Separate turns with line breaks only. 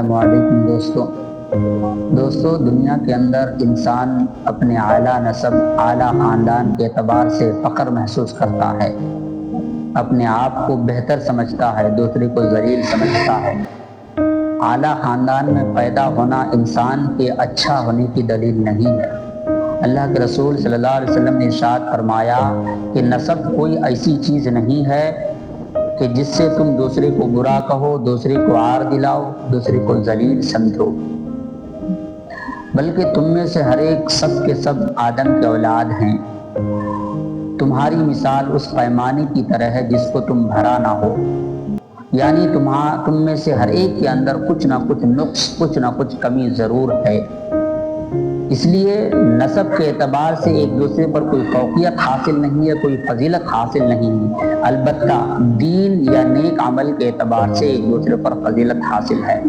السلام علیکم دوستو دنیا کے اندر انسان اپنے اعلیٰ نسب اعلیٰ خاندان کے اعتبار سے فخر محسوس کرتا ہے، اپنے آپ کو بہتر سمجھتا ہے، دوسرے کو ذلیل سمجھتا ہے۔ اعلیٰ خاندان میں پیدا ہونا انسان کے اچھا ہونے کی دلیل نہیں ہے۔ اللہ کے رسول صلی اللہ علیہ وسلم نے ارشاد فرمایا کہ نسب کوئی ایسی چیز نہیں ہے کہ جس سے تم دوسرے کو برا کہو، دوسرے کو عار دلاؤ، دوسرے کو ذلیل سمجھو، بلکہ تم میں سے ہر ایک سب کے سب آدم کے اولاد ہیں۔ تمہاری مثال اس پیمانے کی طرح ہے جس کو تم بھرا نہ ہو، یعنی تم میں سے ہر ایک کے اندر کچھ نہ کچھ نقص، کچھ نہ کچھ کمی ضرور ہے۔ اس لیے نسب کے اعتبار سے ایک دوسرے پر کوئی فوقیت حاصل نہیں ہے، کوئی فضیلت حاصل نہیں ہے، البتہ دین یا نیک عمل کے اعتبار سے ایک دوسرے پر فضیلت حاصل ہے۔